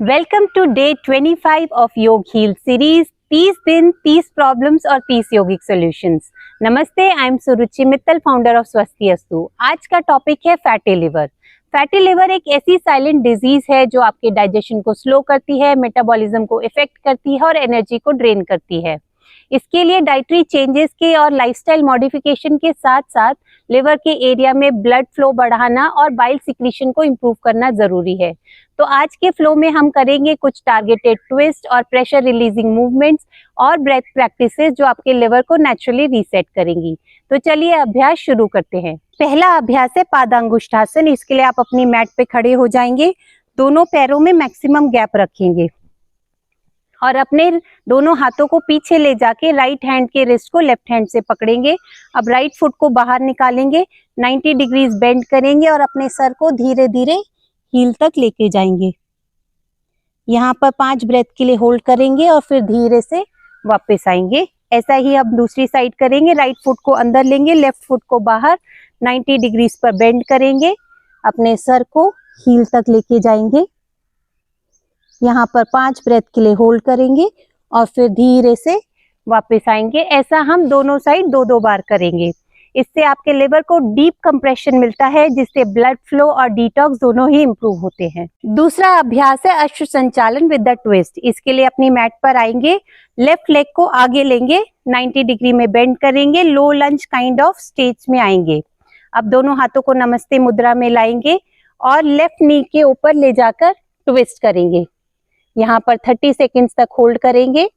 Welcome to day 25 of yoga heal series. 30 दिन 30 problems और 30 yogic solutions. नमस्ते, I am Suruchi Mittal, founder of Swastiastu. आज का टॉपिक है फैटी लिवर। फैटी लिवर एक ऐसी साइलेंट डिजीज है जो आपके डाइजेशन को स्लो करती है, मेटाबॉलिज्म को इफेक्ट करती है और एनर्जी को ड्रेन करती है। इसके लिए डाइटरी चेंजेस के और लाइफस्टाइल मॉडिफिकेशन के साथ साथ लिवर के एरिया में ब्लड फ्लो बढ़ाना और बाइल सिक्रीशन को इम्प्रूव करना जरूरी है। तो आज के फ्लो में हम करेंगे कुछ टारगेटेड ट्विस्ट और प्रेशर रिलीजिंग मूवमेंट्स और ब्रेथ प्रैक्टिसेस जो आपके लिवर को नेचुरली रीसेट करेंगी। तो चलिए अभ्यास शुरू करते हैं। पहला अभ्यास है पादांगुष्ठासन। इसके लिए आप अपनी मैट पे खड़े हो जाएंगे, दोनों पैरों में मैक्सिमम गैप रखेंगे और अपने दोनों हाथों को पीछे ले जाके राइट हैंड के रिस्ट को लेफ्ट हैंड से पकड़ेंगे। अब राइट फुट को बाहर निकालेंगे, 90 डिग्रीज बेंड करेंगे और अपने सर को धीरे धीरे हील तक लेके जाएंगे। यहाँ पर 5 ब्रेथ के लिए होल्ड करेंगे और फिर धीरे से वापस आएंगे। ऐसा ही अब दूसरी साइड करेंगे। राइट फुट को अंदर लेंगे, लेफ्ट फुट को बाहर, 90 डिग्रीज पर बेंड करेंगे, अपने सर को हील तक लेके जाएंगे। यहाँ पर 5 ब्रेथ के लिए होल्ड करेंगे और फिर धीरे से वापस आएंगे। ऐसा हम दोनों साइड 2-2 बार करेंगे। इससे आपके लिवर को डीप कंप्रेशन मिलता है, जिससे ब्लड फ्लो और डिटॉक्स दोनों ही इंप्रूव होते हैं। दूसरा अभ्यास है अश्व संचालन विद द ट्विस्ट। इसके लिए अपनी मैट पर आएंगे, लेफ्ट लेग को आगे लेंगे, 90 डिग्री में बेंड करेंगे, लो लंज काइंड ऑफ स्टेज में आएंगे। अब दोनों हाथों को नमस्ते मुद्रा में लाएंगे और लेफ्ट नी के ऊपर ले जाकर ट्विस्ट करेंगे। यहाँ पर 30 सेकेंड्स तक होल्ड करेंगे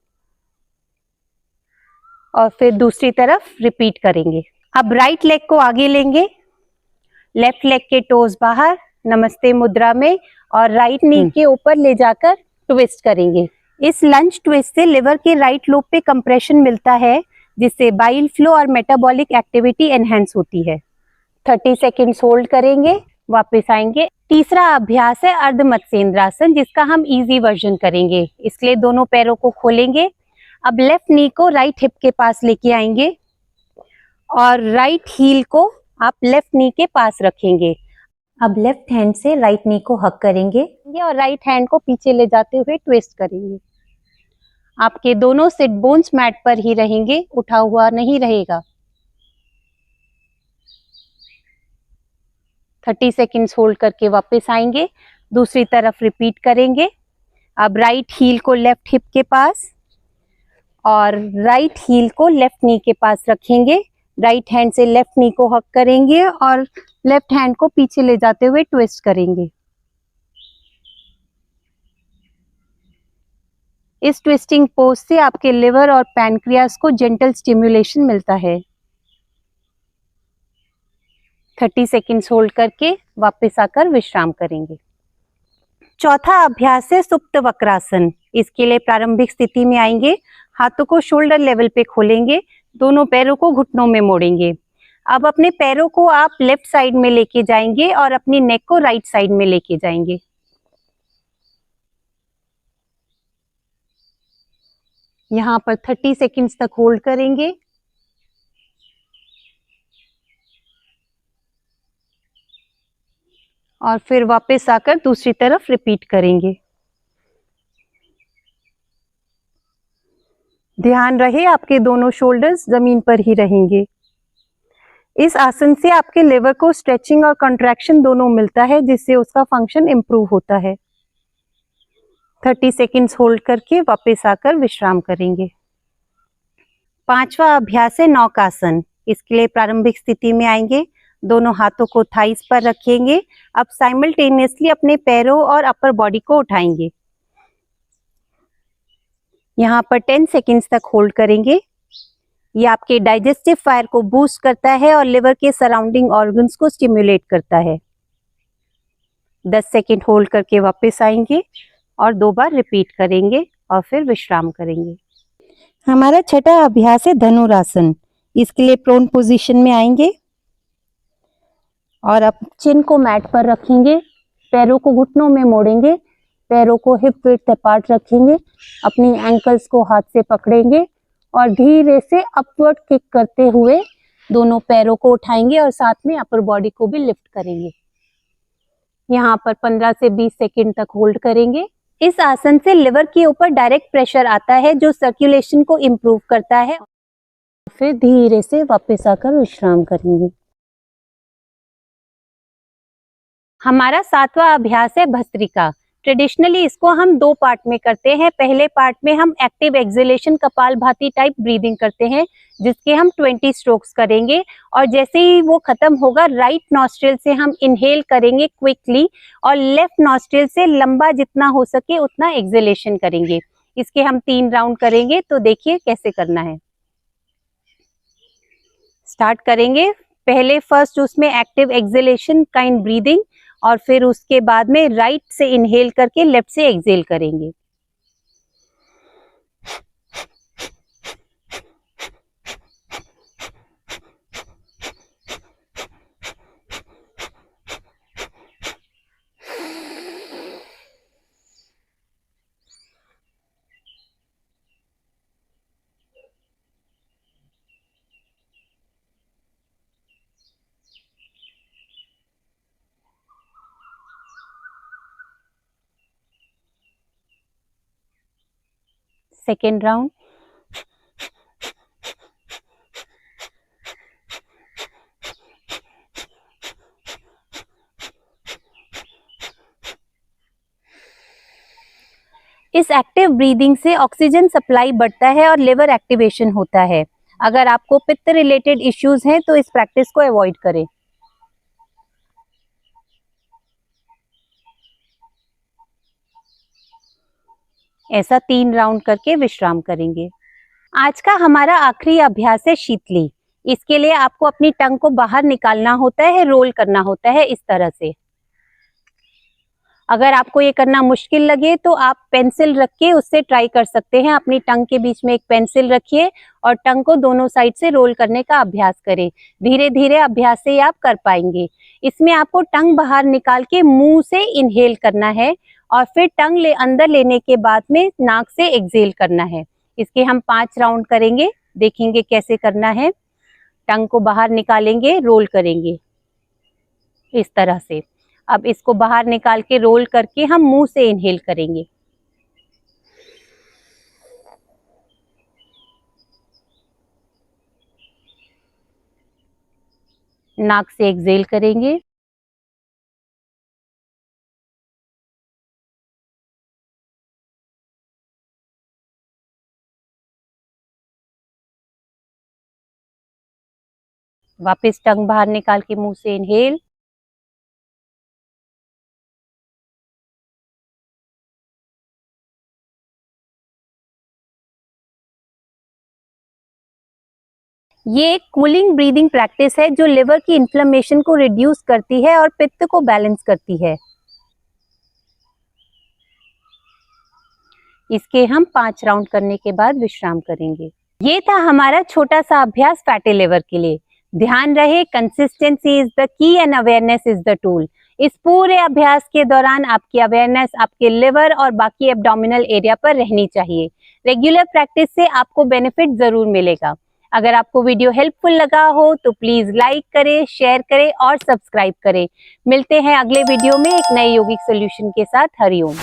और फिर दूसरी तरफ रिपीट करेंगे। अब राइट लेग को आगे लेंगे, लेफ्ट लेग के टोज बाहर, नमस्ते मुद्रा में और राइट नी के ऊपर ले जाकर ट्विस्ट करेंगे। इस लंज ट्विस्ट से लिवर के राइट लोब पे कंप्रेशन मिलता है, जिससे बाइल फ्लो और मेटाबॉलिक एक्टिविटी एनहेंस होती है। 30 सेकेंड्स होल्ड करेंगे, वापस आएंगे। तीसरा अभ्यास है अर्ध मत्स्येंद्रासन, जिसका हम इजी वर्जन करेंगे। इसलिए दोनों पैरों को खोलेंगे। अब लेफ्ट नी को राइट हिप के पास लेके आएंगे और राइट हील को आप लेफ्ट नी के पास रखेंगे। अब लेफ्ट हैंड से राइट नी को हक करेंगे और राइट हैंड को पीछे ले जाते हुए ट्विस्ट करेंगे। आपके दोनों सिट बोन्स मैट पर ही रहेंगे, उठा हुआ नहीं रहेगा। 30 सेकेंड्स होल्ड करके वापस आएंगे, दूसरी तरफ रिपीट करेंगे। अब राइट हील को लेफ्ट हिप के पास और राइट हील को लेफ्ट नी के पास रखेंगे। राइट हैंड से लेफ्ट नी को हक करेंगे और लेफ्ट हैंड को पीछे ले जाते हुए ट्विस्ट करेंगे। इस ट्विस्टिंग पोज से आपके लिवर और पैनक्रियास को जेंटल स्टिमुलेशन मिलता है। 30 सेकेंड्स होल्ड करके वापस आकर विश्राम करेंगे। चौथा अभ्यास है सुप्त वक्रासन। इसके लिए प्रारंभिक स्थिति में आएंगे, हाथों को शोल्डर लेवल पे खोलेंगे, दोनों पैरों को घुटनों में मोड़ेंगे। अब अपने पैरों को आप लेफ्ट साइड में लेके जाएंगे और अपनी नेक को राइट साइड में लेके जाएंगे। यहाँ पर 30 सेकेंड्स तक होल्ड करेंगे और फिर वापस आकर दूसरी तरफ रिपीट करेंगे। ध्यान रहे आपके दोनों शोल्डर्स जमीन पर ही रहेंगे। इस आसन से आपके लिवर को स्ट्रेचिंग और कंट्रैक्शन दोनों मिलता है, जिससे उसका फंक्शन इंप्रूव होता है। 30 सेकेंड्स होल्ड करके वापस आकर विश्राम करेंगे। पांचवा अभ्यास है नौकासन। इसके लिए प्रारंभिक स्थिति में आएंगे, दोनों हाथों को थाइस पर रखेंगे। अब साइमल्टेनियसली अपने पैरों और अपर बॉडी को उठाएंगे। यहाँ पर 10 सेकेंड्स तक होल्ड करेंगे। ये आपके डाइजेस्टिव फायर को बूस्ट करता है और लिवर के सराउंडिंग ऑर्गन्स को स्टिमुलेट करता है। 10 सेकेंड होल्ड करके वापस आएंगे और 2 बार रिपीट करेंगे और फिर विश्राम करेंगे। हमारा छठा अभ्यास है धनुरासन। इसके लिए प्रोन पोजीशन में आएंगे और अब चिन को मैट पर रखेंगे, पैरों को घुटनों में मोड़ेंगे, पैरों को हिप विड्थ अपार्ट रखेंगे, अपनी एंकल्स को हाथ से पकड़ेंगे और धीरे से अपवर्ड किक करते हुए दोनों पैरों को उठाएंगे और साथ में अपर बॉडी को भी लिफ्ट करेंगे। यहाँ पर 15 से 20 सेकंड तक होल्ड करेंगे इस आसन से लिवर के ऊपर डायरेक्ट प्रेशर आता है जो सर्कुलेशन को इम्प्रूव करता है। फिर धीरे से वापस आकर विश्राम करेंगे। हमारा 7वां अभ्यास है भस्त्रिका। ट्रेडिशनली इसको हम 2 पार्ट में करते हैं। पहले पार्ट में हम active exhalation kapalbhati type breathing करते हैं जिसके हम 20 स्ट्रोक्स करेंगे और जैसे ही वो खत्म होगा राइट नॉस्ट्रिल से हम इनहेल करेंगे क्विकली और लेफ्ट नॉस्ट्रिल से लंबा जितना हो सके उतना एक्सहेलेशन करेंगे। इसके हम 3 राउंड करेंगे, तो देखिए कैसे करना है। स्टार्ट करेंगे। पहले फर्स्ट उसमें एक्टिव एक्सहेलेशन काइंड ब्रीदिंग और फिर उसके बाद में राइट से इनहेल करके लेफ्ट से एक्सहेल करेंगे। Second round. इस एक्टिव ब्रीदिंग से ऑक्सीजन सप्लाई बढ़ता है और लिवर एक्टिवेशन होता है। अगर आपको पित्त रिलेटेड इश्यूज हैं तो इस प्रैक्टिस को अवॉइड करें। ऐसा 3 राउंड करके विश्राम करेंगे। आज का हमारा आखिरी अभ्यास है शीतली। इसके लिए आपको अपनी टंग को बाहर निकालना होता है, रोल करना होता है इस तरह से। अगर आपको ये करना मुश्किल लगे तो आप पेंसिल रख के उससे ट्राई कर सकते हैं। अपनी टंग के बीच में एक पेंसिल रखिए और टंग को दोनों साइड से रोल करने का अभ्यास करें। धीरे धीरे अभ्यास से आप कर पाएंगे। इसमें आपको टंग बाहर निकाल के मुंह से इनहेल करना है और फिर टंग अंदर लेने के बाद में नाक से एक्सहेल करना है। इसके हम 5 राउंड करेंगे, देखेंगे कैसे करना है। टंग को बाहर निकालेंगे, रोल करेंगे इस तरह से। अब इसको बाहर निकाल के रोल करके हम मुंह से इनहेल करेंगे। नाक से एक्सहेल करेंगे। वापस टंग बाहर निकाल के मुंह से इनहेल। ये एक कूलिंग ब्रीदिंग प्रैक्टिस है जो लिवर की इन्फ्लेमेशन को रिड्यूस करती है और पित्त को बैलेंस करती है। इसके हम 5 राउंड करने के बाद विश्राम करेंगे। ये था हमारा छोटा सा अभ्यास फैटी लिवर के लिए। ध्यान रहे, consistency is the key and awareness is the tool. इस पूरे अभ्यास के दौरान आपकी अवेयरनेस आपके लिवर और बाकी एब्डोमिनल एरिया पर रहनी चाहिए। रेगुलर प्रैक्टिस से आपको बेनिफिट जरूर मिलेगा। अगर आपको वीडियो हेल्पफुल लगा हो तो प्लीज लाइक करें, शेयर करें और सब्सक्राइब करें। मिलते हैं अगले वीडियो में एक नए योगिक सोल्यूशन के साथ। हरिओम।